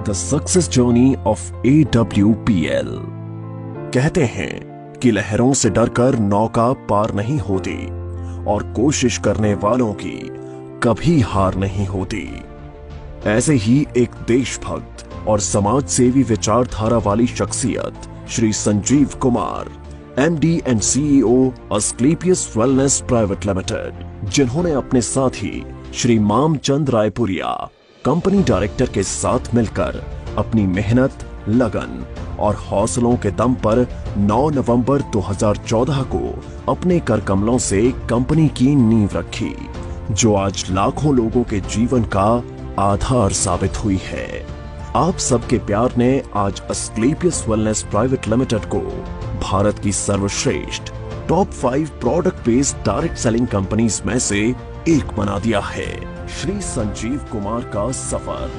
The success journey of AWPL। कहते हैं कि लहरों से डरकर नौका पार नहीं होती और कोशिश करने वालों की कभी हार नहीं होती। ऐसे ही एक देशभक्त और समाज सेवी विचारधारा वाली शख्सियत Shri Sanjeev Kumar, MD and CEO Asclepius wellness private limited, जिन्होंने अपने साथी श्री मामचंद रायपुरिया कंपनी डायरेक्टर के साथ मिलकर अपनी मेहनत, लगन और हौसलों के दम पर 9 नवंबर 2014 को अपने कर कमलों से कंपनी की नींव रखी, जो आज लाखों लोगों के जीवन का आधार साबित हुई है। आप सबके प्यार ने आज अस्क्लेपियस वेलनेस प्राइवेट लिमिटेड को भारत की सर्वश्रेष्ठ top 5 product based direct selling companies में से एक बना दिया है। श्री संजीव कुमार का सफर।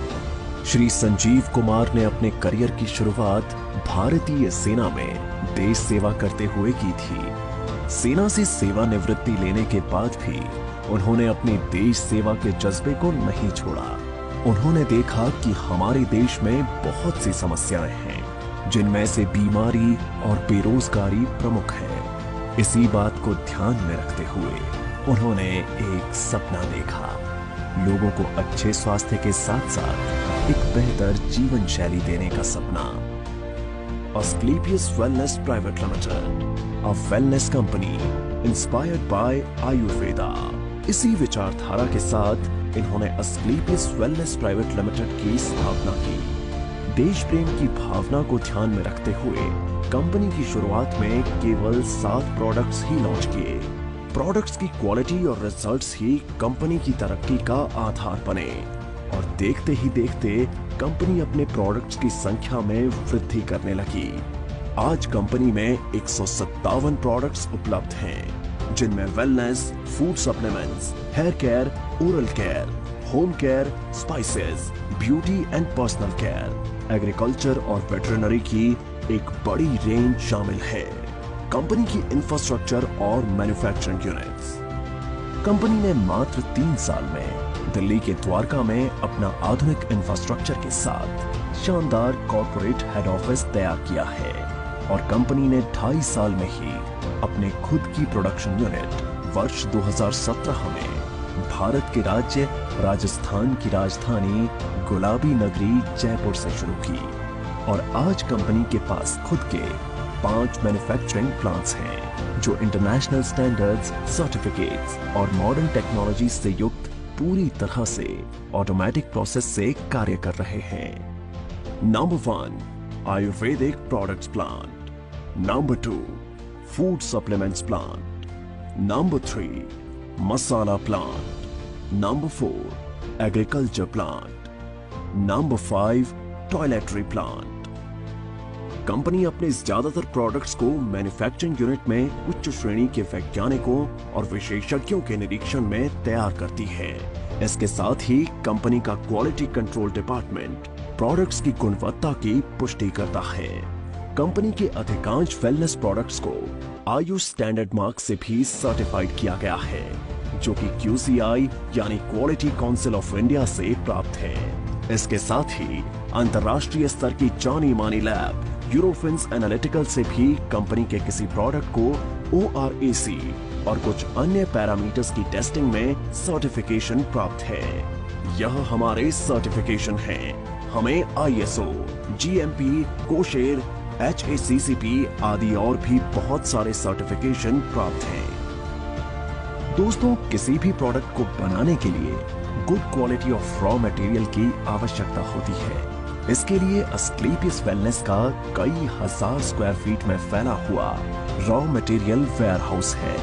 श्री संजीव कुमार ने अपने करियर की शुरुआत भारतीय सेना में देश सेवा करते हुए की थी। सेना से सेवानिवृत्ति लेने के बाद भी उन्होंने अपने देश सेवा के जज्बे को नहीं छोड़ा। उन्होंने देखा कि हमारे देश में बहुत सी समस्याएं हैं, जिनमें से बीमारी और बेरोजगारी प्रमुख है। इसी बात को ध्यान में रखते हुए उन्होंने एक सपना देखा, लोगों को अच्छे स्वास्थ्य के साथ साथ एक बेहतर जीवन शैली देने का सपना। Asclepius wellness private limited, a wellness company inspired by Ayurveda. इसी विचारधारा के साथ इन्होंने अस्क्लेपियस वेलनेस प्राइवेट लिमिटेड की स्थापना की। देश प्रेम की भावना को ध्यान में रखते हुए कंपनी की शुरुआत में केवल 7 प्रोडक्ट्स ही लॉन्च किए। प्रोडक्ट्स की क्वालिटी और रिजल्ट्स ही कंपनी की तरक्की का आधार बने और देखते ही देखते कंपनी अपने प्रोडक्ट्स की संख्या में वृद्धि करने लगी। आज कंपनी में 157 प्रोडक्ट्स उपलब्ध हैं, जिनमें wellness, food supplements, hair care, oral care, home care, spices, beauty and personal care, agriculture और वेटरनरी की एक बड़ी रेंज शामिल है। कंपनी की इंफ्रास्ट्रक्चर और मैन्युफैक्चरिंग यूनिट्स। कंपनी ने मात्र 3 साल में दिल्ली के द्वारका में अपना आधुनिक इंफ्रास्ट्रक्चर के साथ शानदार कॉर्पोरेट हेड ऑफिस तैयार किया है और कंपनी ने 2.5 साल में ही अपने खुद की प्रोडक्शन यूनिट वर्ष 2017 में भारत के राज्य राजस्थान की राजधानी गुलाबी नगरी जयपुर से शुरू की और आज कंपनी के पास खुद के 5 मैन्युफैक्चरिंग प्लांट्स हैं, जो इंटरनेशनल स्टैंडर्ड्स, सर्टिफिकेट्स और मॉडर्न टेक्नोलॉजी से युक्त पूरी तरह से ऑटोमेटिक प्रोसेस से कार्य कर रहे हैं। Number 1 Ayurvedic products plant, number 2 food supplements plant, number 3 masala plant, number 4 agriculture plant, number 5 toiletry plant. Company अपने ज्यादातर प्रोडक्ट्स को मैन्युफैक्चरिंग यूनिट में उच्च श्रेणी के वैज्ञानिकों और विशेषज्ञों के निरीक्षण में तैयार करती है। इसके साथ ही कंपनी का क्वालिटी कंट्रोल डिपार्टमेंट प्रोडक्ट्स की गुणवत्ता की पुष्टि करता है। कंपनी के अधिकांश वेलनेस प्रोडक्ट्स को आयुष स्टैंडर्ड मार्क से भी सर्टिफाइड किया गया है, जो कि QCI यानी क्वालिटी काउंसिल ऑफ इंडिया से प्राप्त है। इसके साथ ही अंतर्राष्ट्रीय स्तर की जानी मानी लैब यूरोफिन्स एनालिटिकल से भी कंपनी के किसी प्रोडक्ट को ORAC और कुछ अन्य पैरामीटर्स की टेस्टिंग में सर्टिफिकेशन प्राप्त है। यह हमारे सर्टिफिकेशन हैं। हमें ISO, GMP, कोशेर, HACCP आदि और भी बहुत सारे सर्टिफिकेशन प्राप्त हैं। दोस्तों, किसी भी प्रोडक्ट को बनाने के लिए good quality of raw material की आवश्यकता होती है। इसके लिए अस्क्लेपियस वेलनेस का कई हजार स्क्वायर फीट में फैला हुआ रॉ मटेरियल वेयरहाउस है।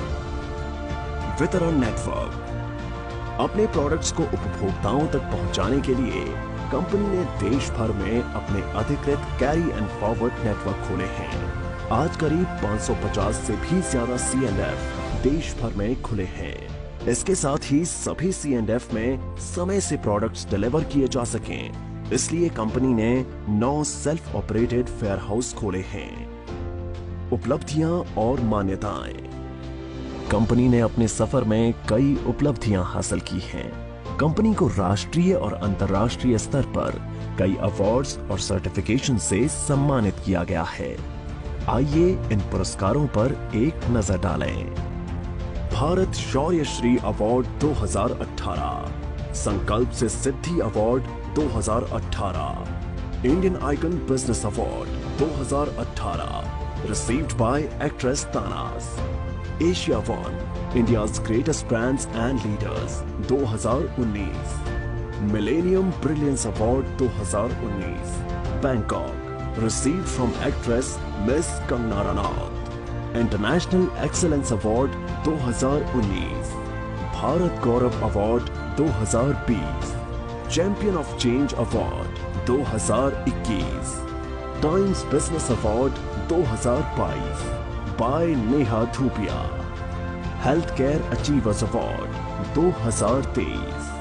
वितरण नेटवर्क। अपने प्रोडक्ट्स को उपभोक्ताओं तक पहुंचाने के लिए कंपनी ने देश भर में अपने अधिकृत कैरी एंड फॉरवर्ड नेटवर्क खोले हैं। आज करीब 550 से भी ज्यादा C&F देश भर में खुले हैं। इसके साथ ही सभी C&F में समय से प्रोडक्ट्स डिलीवर किए जा सकें, इसलिए कंपनी ने 9 सेल्फ ऑपरेटेड वेयर हाउस खोले हैं। उपलब्धियां और मान्यताएं। कंपनी ने अपने सफर में कई उपलब्धियां हासिल की हैं। कंपनी को राष्ट्रीय और अंतर्राष्ट्रीय स्तर पर कई अवार्ड्स और सर्टिफिकेशन से सम्मानित किया गया है। आइए इन पुरस्कारों पर एक नजर डालें। भारत शौर्य श्री अवार्ड 2018, संकल्प से Siddhi award 2018, Indian icon business award 2018 received by actress Tanas, Asia One, India's greatest brands and leaders 2019, Millennium Brilliance Award 2019, Bangkok, received from actress Miss Kangana Ranaut, International Excellence Award 2019, Bharat Gaurav Award 2020, Champion of Change Award 2021, Times Business Award 2022 by Neha Dhupia, Healthcare Achievers Award 2023,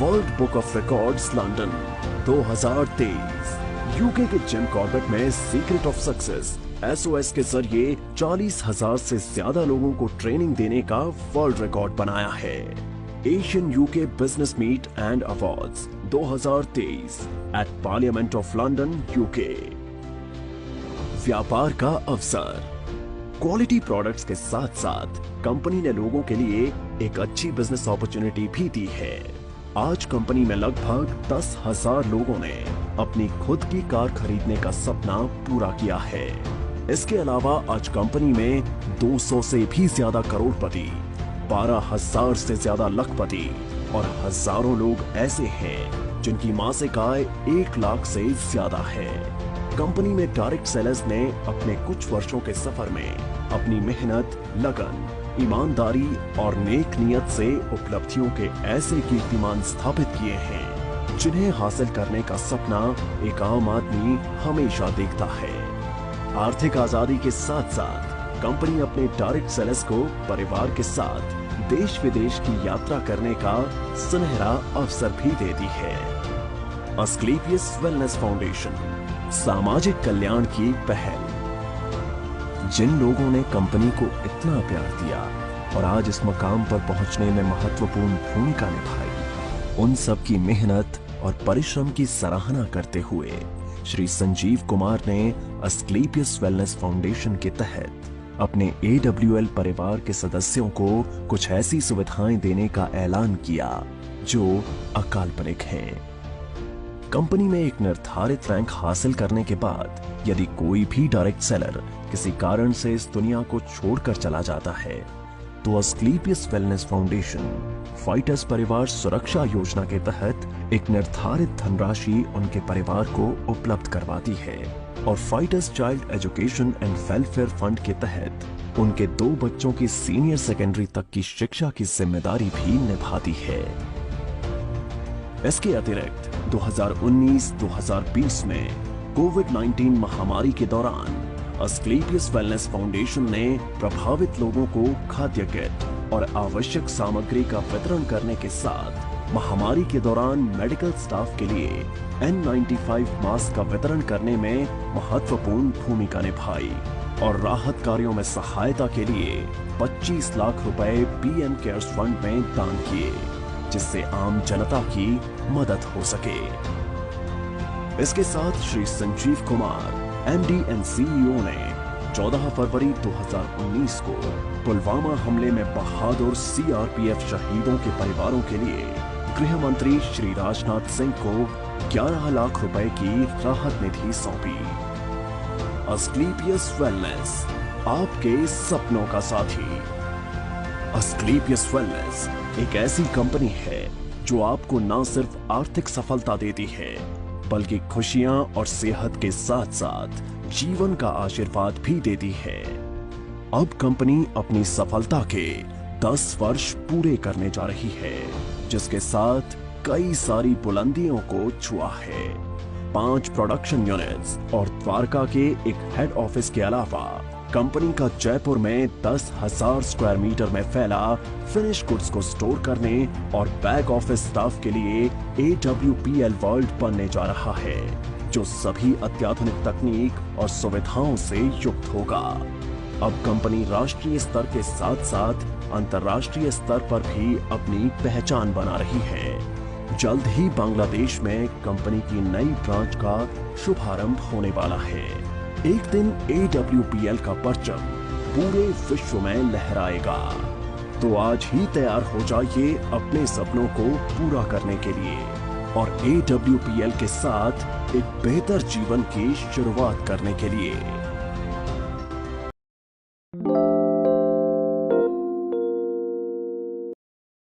world book of records London 2023, UK के Jim Corbett में secret of success SOS के जरिए 40,000 से ज्यादा लोगों को training देने का वर्ल्ड रिकॉर्ड बनाया है। Asian UK business meet and awards 2023 at parliament of London UK. व्यापार का अवसर। क्वालिटी प्रोडक्ट्स के साथ साथ कंपनी ने लोगों के लिए एक अच्छी बिजनेस अपॉर्चुनिटी भी दी है। आज कंपनी में लगभग 10,000 लोगों ने अपनी खुद की कार खरीदने का सपना पूरा किया है। इसके अलावा आज कंपनी में 200 से भी ज्यादा करोड़पति, 12,000 से ज्यादा लखपति और हजारों लोग ऐसे हैं जिनकी मासिक आय 1 लाख से ज्यादा है। कंपनी में डायरेक्ट सेलर्स ने अपने कुछ वर्षों के सफर में अपनी मेहनत, लगन, ईमानदारी और नेक नियत से उपलब्धियों के ऐसे कीर्तिमान स्थापित किए हैं जिन्हें हासिल करने का सपना एक आम आदमी हमेशा देखता है। आर्थिक आजादी के साथ साथ कंपनी अपने डायरेक्ट सेलर्स को परिवार के साथ देश विदेश की यात्रा करने का सुनहरा अवसर भी देती है। अस्क्लेपियस वेलनेस फाउंडेशन, सामाजिक कल्याण की पहल। जिन लोगों ने कंपनी को इतना प्यार दिया और आज इस मकाम पर पहुंचने में महत्वपूर्ण भूमिका निभाई, उन सब की मेहनत और परिश्रम की सराहना करते हुए श्री संजीव कुमार ने अस्क्लेपियस वेलनेस फाउंडेशन के तहत अपने AWL परिवार के सदस्यों को कुछ ऐसी सुविधाएं देने का ऐलान किया जो अकाल्पनिक हैं। कंपनी में एक निर्धारित रैंक हासिल करने के बाद यदि कोई भी डायरेक्ट सेलर किसी कारण से इस दुनिया को छोड़कर चला जाता है तो अस्क्लेपियस वेलनेस फाउंडेशन फाइटर्स परिवार सुरक्षा योजना के तहत एक निर्धारित धनराशि उनके परिवार को उपलब्ध करवाती है और fighters child education and welfare fund के तहत उनके 2 बच्चों की सीनियर सेकेंडरी तक की शिक्षा की जिम्मेदारी भी निभाती है। इसके अतिरिक्त 2019-2020 में कोविड-19 महामारी के दौरान अस्क्लेपियस वेलनेस फाउंडेशन ने प्रभावित लोगों को खाद्य किट और आवश्यक सामग्री का वितरण करने के साथ महामारी के दौरान मेडिकल स्टाफ के लिए N95 मास्क का वितरण करने में महत्वपूर्ण भूमिका निभाई और राहत कार्यों में सहायता के लिए 25 लाख रुपए PM केयर्स फंड में दान किए जिससे आम जनता की मदद हो सके। इसके साथ Shri Sanjeev Kumar MD and CEO ने 14 फरवरी 2019 को पुलवामा हमले में बहादुर CRPF शहीदों के परिवारों के लिए गृह मंत्री श्री राजनाथ सिंह को 11 लाख रुपए की राहत निधि सौंपी। अस्क्लेपियस वेलनेस, आपके सपनों का साथी। अस्क्लेपियस वेलनेस एक ऐसी कंपनी है जो आपको न सिर्फ आर्थिक सफलता देती है बल्कि खुशियां और सेहत के साथ साथ जीवन का आशीर्वाद भी देती है। अब कंपनी अपनी सफलता के 10 वर्ष पूरे करने जा रही है जिसके साथ कई सारी बुलंदियों को छुआ है। 5 प्रोडक्शन यूनिट्स और द्वारका के एक हेड ऑफिस के अलावा कंपनी का जयपुर में 10,000 स्क्वायर मीटर में फैला फिनिश गुड्स को स्टोर करने और बैक ऑफिस स्टाफ के लिए AWPL वर्ल्ड बनने जा रहा है जो सभी अत्याधुनिक तकनीक और सुविधाओं से युक्त होगा। अब कंपनी राष्ट्रीय स्तर के साथ साथ अंतर्राष्ट्रीय स्तर पर भी अपनी पहचान बना रही है। जल्द ही बांग्लादेश में कंपनी की नई ब्रांच का शुभारंभ होने वाला है। एक दिन AWPL का परचम पूरे विश्व में लहराएगा। तो आज ही तैयार हो जाइए अपने सपनों को पूरा करने के लिए और AWPL के साथ एक बेहतर जीवन की शुरुआत करने के लिए।